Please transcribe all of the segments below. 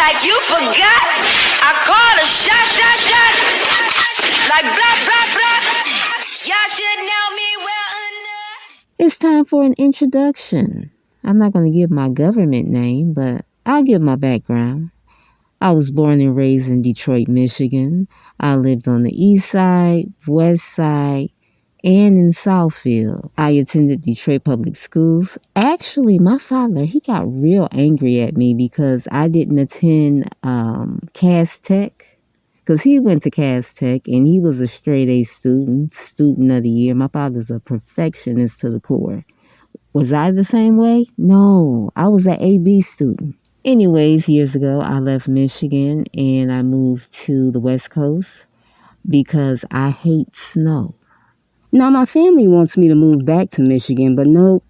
like you forgot. I call a shot. Like blah, blah, blah. Y'all should know me well enough. It's time for an introduction. I'm not going to give my government name, but I'll give my background. I was born and raised in Detroit, Michigan. I lived on the east side, west side, and in Southfield. I attended Detroit public schools. Actually, my father, he got real angry at me because I didn't attend Cass Tech. Because he went to Cass Tech and he was a straight A student of the year. My father's a perfectionist to the core. Was I the same way? No, I was an AB student. Anyways, years ago, I left Michigan and I moved to the West Coast because I hate snow. Now, my family wants me to move back to Michigan, but nope.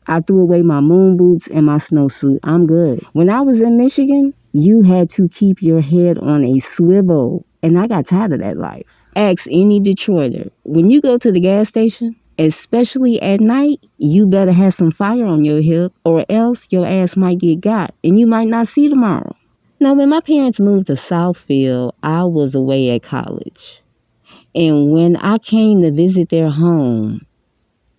I threw away my moon boots and my snowsuit. I'm good. When I was in Michigan, you had to keep your head on a swivel, and I got tired of that life. Ask any Detroiter. When you go to the gas station, especially at night, you better have some fire on your hip or else your ass might get got and you might not see tomorrow. Now, when my parents moved to Southfield, I was away at college. And when I came to visit their home,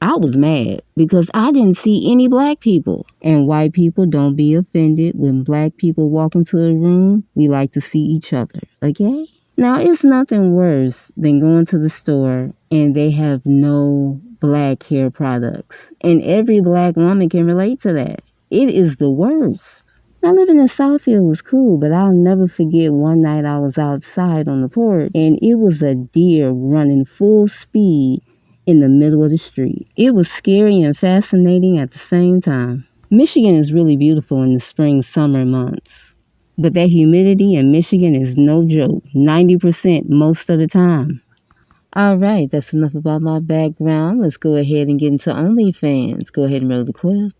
I was mad because I didn't see any black people. And white people, don't be offended. When black people walk into a room, we like to see each other, okay? Now, it's nothing worse than going to the store and they have no black hair products. And every black woman can relate to that. It is the worst. Now, living in Southfield was cool, but I'll never forget one night I was outside on the porch and it was a deer running full speed in the middle of the street. It was scary and fascinating at the same time. Michigan is really beautiful in the spring, summer months. But that humidity in Michigan is no joke. 90% most of the time. All right, that's enough about my background. Let's go ahead and get into OnlyFans. Go ahead and roll the clip.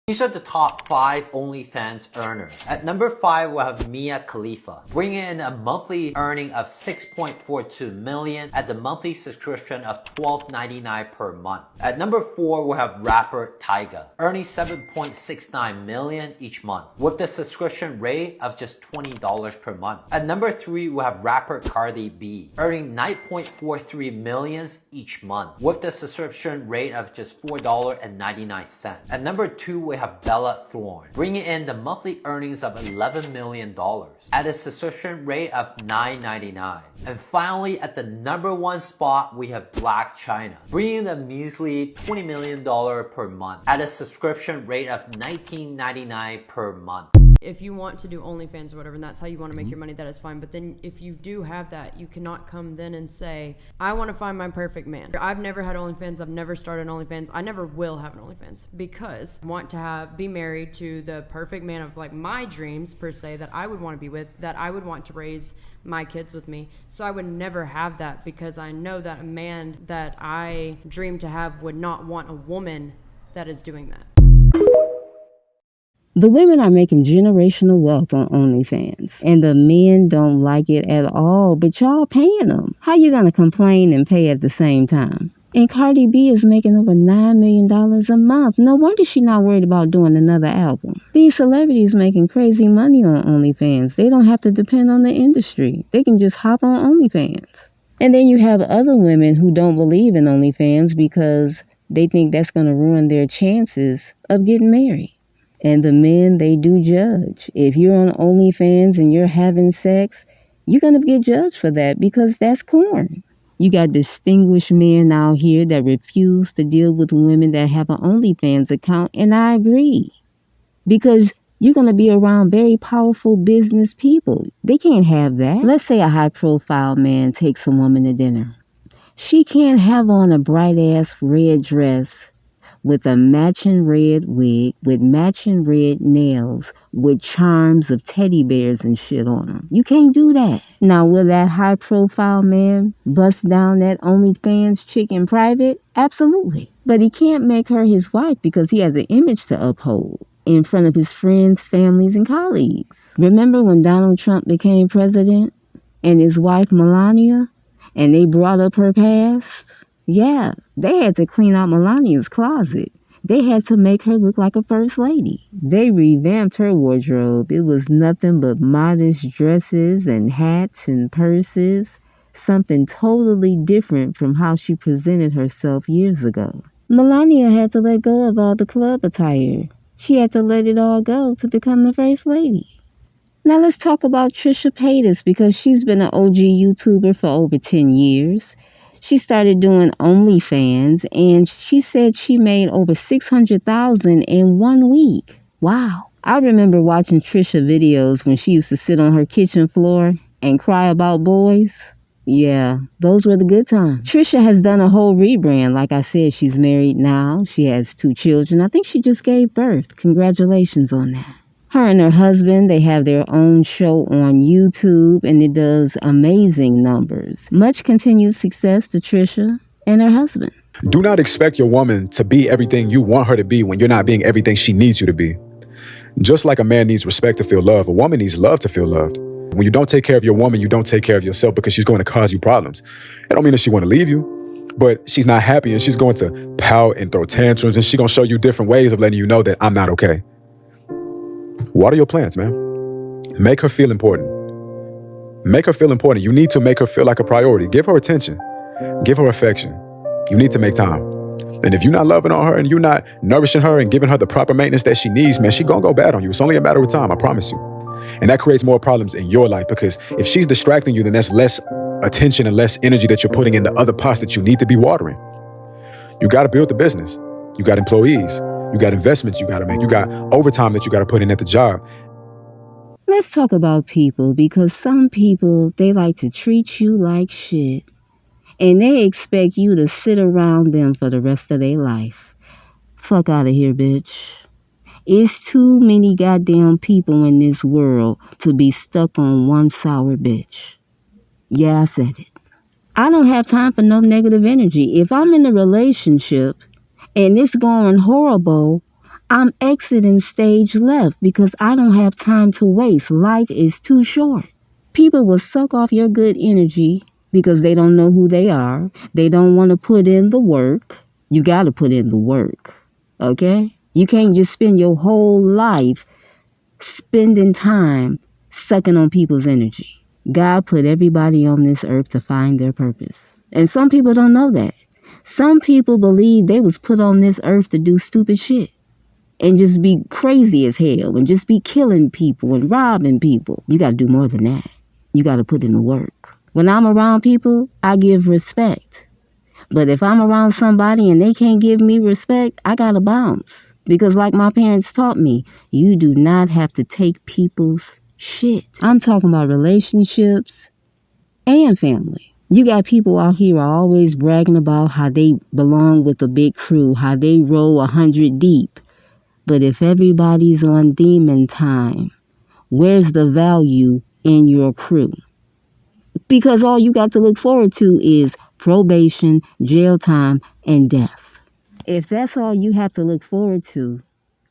These are the top 5 OnlyFans earners. At number 5, we have Mia Khalifa, bringing in a monthly earning of $6.42 million at the monthly subscription of $12.99 per month. At number 4, we have rapper Tyga, earning $7.69 million each month, with the subscription rate of just $20 per month. At number 3, we have rapper Cardi B, earning $9.43 million each month, with the subscription rate of just $4.99. At number 2, we have Bella Thorne, bringing in the monthly earnings of $11 million at a subscription rate of $9.99. And finally, at the number 1 spot, we have Black China, bringing in a measly $20 million per month at a subscription rate of $19.99 per month. If you want to do OnlyFans or whatever, and that's how you want to make your money, that is fine. But then if you do have that, you cannot come then and say, I want to find my perfect man. I've never had OnlyFans. I've never started OnlyFans. I never will have an OnlyFans because I want to be married to the perfect man of like my dreams per se that I would want to be with, that I would want to raise my kids with me. So I would never have that because I know that a man that I dream to have would not want a woman that is doing that. The women are making generational wealth on OnlyFans, and the men don't like it at all, but y'all paying them. How you gonna complain and pay at the same time? And Cardi B is making over $9 million a month. No wonder she's not worried about doing another album. These celebrities making crazy money on OnlyFans. They don't have to depend on the industry. They can just hop on OnlyFans. And then you have other women who don't believe in OnlyFans because they think that's gonna ruin their chances of getting married. And the men, they do judge. If you're on OnlyFans and you're having sex, you're going to get judged for that because that's corn. You got distinguished men out here that refuse to deal with women that have an OnlyFans account, and I agree. Because you're going to be around very powerful business people. They can't have that. Let's say a high-profile man takes a woman to dinner. She can't have on a bright-ass red dress with a matching red wig, with matching red nails, with charms of teddy bears and shit on them. You can't do that. Now, will that high-profile man bust down that OnlyFans chick in private? Absolutely. But he can't make her his wife because he has an image to uphold in front of his friends, families, and colleagues. Remember when Donald Trump became president and his wife Melania, and they brought up her past? Yeah, they had to clean out Melania's closet They had to make her look like a first lady. They revamped her wardrobe. It was nothing but modest dresses and hats and purses, something totally different from how she presented herself years ago. Melania had to let go of all the club attire. She had to let it all go to become the first lady. Now let's talk about Trisha Paytas because she's been an OG YouTuber for over 10 years. She started doing OnlyFans and she said she made over $600,000 in 1 week. Wow. I remember watching Trisha videos when she used to sit on her kitchen floor and cry about boys. Yeah, those were the good times. Trisha has done a whole rebrand. Like I said, she's married now. She has 2 children. I think she just gave birth. Congratulations on that. Her and her husband, they have their own show on YouTube, and it does amazing numbers. Much continued success to Trisha and her husband. Do not expect your woman to be everything you want her to be when you're not being everything she needs you to be. Just like a man needs respect to feel love, a woman needs love to feel loved. When you don't take care of your woman, you don't take care of yourself because she's going to cause you problems. I don't mean that she want to leave you, but she's not happy and she's going to pout and throw tantrums and she's going to show you different ways of letting you know that I'm not okay. Water your plants, man. Make her feel important. Make her feel important. You need to make her feel like a priority. Give her attention. Give her affection. You need to make time. And if you're not loving on her and you're not nourishing her and giving her the proper maintenance that she needs, man, she's going to go bad on you. It's only a matter of time, I promise you. And that creates more problems in your life because if she's distracting you, then that's less attention and less energy that you're putting in the other pots that you need to be watering. You got to build the business. You got employees. You got investments you got to make. You got overtime that you got to put in at the job. Let's talk about people because some people, they like to treat you like shit. And they expect you to sit around them for the rest of their life. Fuck out of here, bitch. It's too many goddamn people in this world to be stuck on one sour bitch. Yeah, I said it. I don't have time for no negative energy. If I'm in a relationship and it's going horrible, I'm exiting stage left because I don't have time to waste. Life is too short. People will suck off your good energy because they don't know who they are. They don't want to put in the work. You got to put in the work, okay? You can't just spend your whole life spending time sucking on people's energy. God put everybody on this earth to find their purpose. And some people don't know that. Some people believe they was put on this earth to do stupid shit and just be crazy as hell and just be killing people and robbing people. You got to do more than that. You got to put in the work. When I'm around people, I give respect. But if I'm around somebody and they can't give me respect, I got to bounce. Because like my parents taught me, you do not have to take people's shit. I'm talking about relationships and family. You got people out here always bragging about how they belong with a big crew, how they roll 100 deep. But if everybody's on demon time, where's the value in your crew? Because all you got to look forward to is probation, jail time, and death. If that's all you have to look forward to,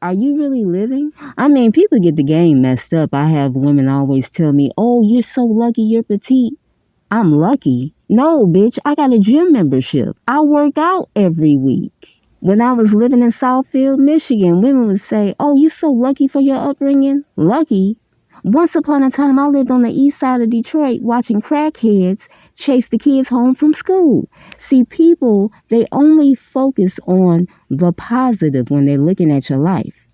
are you really living? I mean, people get the game messed up. I have women always tell me, oh, you're so lucky you're petite. I'm lucky. No, bitch, I got a gym membership. I work out every week. When I was living in Southfield, Michigan, women would say, oh, you're so lucky for your upbringing. Lucky? Once upon a time, I lived on the east side of Detroit watching crackheads chase the kids home from school. See, people, they only focus on the positive when they're looking at your life.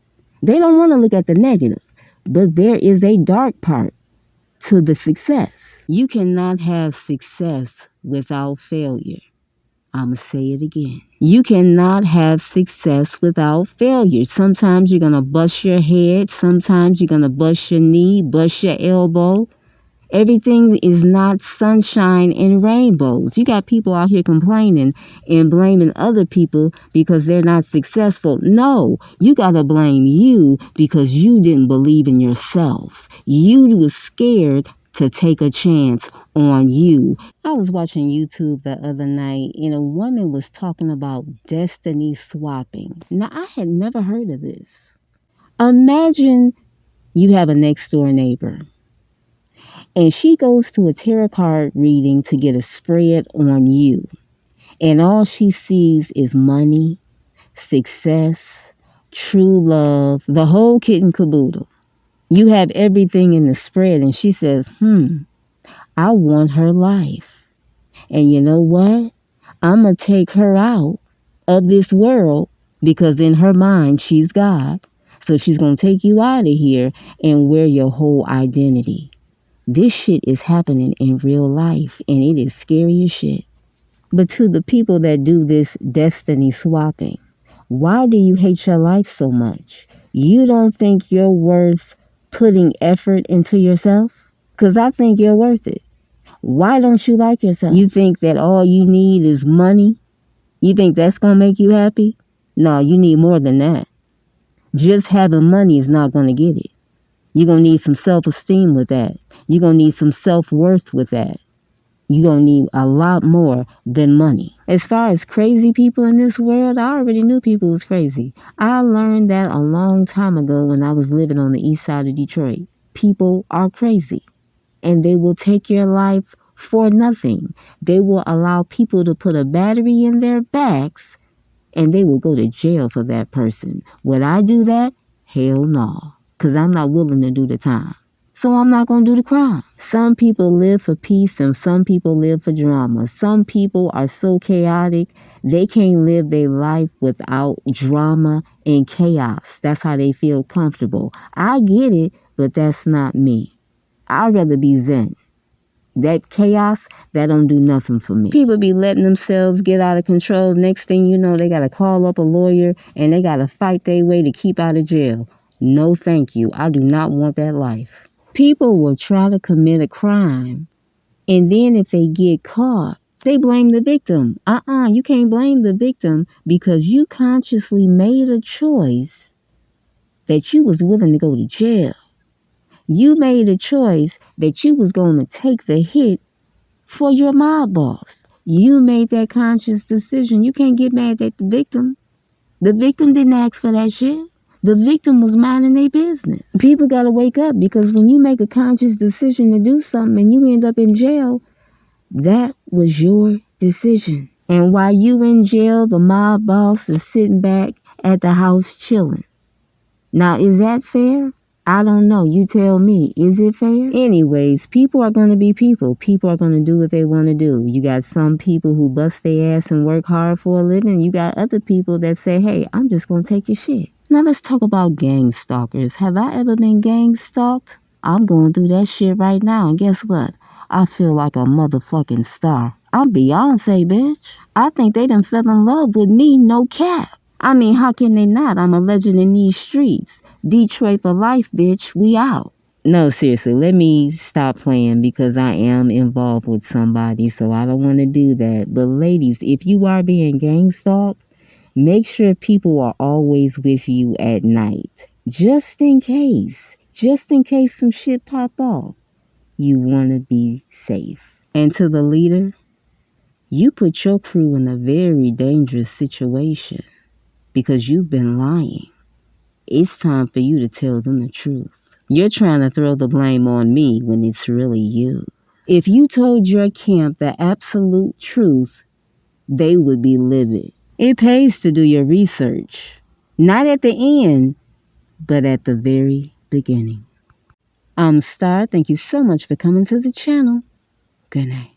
They don't want to look at the negative, but there is a dark part to the success. You cannot have success without failure. I'm going to say it again. You cannot have success without failure. Sometimes you're going to bust your head. Sometimes you're going to bust your knee, bust your elbow. Everything is not sunshine and rainbows. You got people out here complaining and blaming other people because they're not successful. No, you got to blame you because you didn't believe in yourself. You was scared to take a chance on you. I was watching YouTube the other night and a woman was talking about destiny swapping. Now, I had never heard of this. Imagine you have a next door neighbor and she goes to a tarot card reading to get a spread on you. And all she sees is money, success, true love, the whole kit and caboodle. You have everything in the spread, and she says, I want her life. And you know what? I'm going to take her out of this world because in her mind, she's God. So she's going to take you out of here and wear your whole identity. This shit is happening in real life, and it is scary as shit. But to the people that do this destiny swapping, why do you hate your life so much? You don't think you're worth putting effort into yourself? Because I think you're worth it. Why don't you like yourself? You think that all you need is money? You think that's going to make you happy? No, you need more than that. Just having money is not going to get it. You're going to need some self-esteem with that. You're going to need some self-worth with that. You're going to need a lot more than money. As far as crazy people in this world, I already knew people was crazy. I learned that a long time ago when I was living on the east side of Detroit. People are crazy, and they will take your life for nothing. They will allow people to put a battery in their backs, and they will go to jail for that person. Would I do that? Hell no, because I'm not willing to do the time. So I'm not going to do the crime. Some people live for peace and some people live for drama. Some people are so chaotic, they can't live their life without drama and chaos. That's how they feel comfortable. I get it, but that's not me. I'd rather be zen. That chaos, that don't do nothing for me. People be letting themselves get out of control. Next thing you know, they got to call up a lawyer and they got to fight their way to keep out of jail. No, thank you. I do not want that life. People will try to commit a crime, and then if they get caught, they blame the victim. You can't blame the victim because you consciously made a choice that you was willing to go to jail. You made a choice that you was going to take the hit for your mob boss. You made that conscious decision. You can't get mad at the victim. The victim didn't ask for that shit. The victim was minding their business. People got to wake up, because when you make a conscious decision to do something and you end up in jail, that was your decision. And while you in jail, the mob boss is sitting back at the house chilling. Now, is that fair? I don't know. You tell me. Is it fair? Anyways, people are going to be people. People are going to do what they want to do. You got some people who bust their ass and work hard for a living. You got other people that say, hey, I'm just going to take your shit. Now, let's talk about gang stalkers. Have I ever been gang stalked? I'm going through that shit right now. And guess what? I feel like a motherfucking star. I'm Beyonce, bitch. I think they done fell in love with me, no cap. I mean, how can they not? I'm a legend in these streets. Detroit for life, bitch. We out. No, seriously, let me stop playing because I am involved with somebody, so I don't want to do that. But ladies, if you are being gang stalked, make sure people are always with you at night. Just in case some shit pop off. You want to be safe. And to the leader, you put your crew in a very dangerous situation because you've been lying. It's time for you to tell them the truth. You're trying to throw the blame on me when it's really you. If you told your camp the absolute truth, they would be livid. It pays to do your research. Not at the end, but at the very beginning. I'm Star. Thank you so much for coming to the channel. Good night.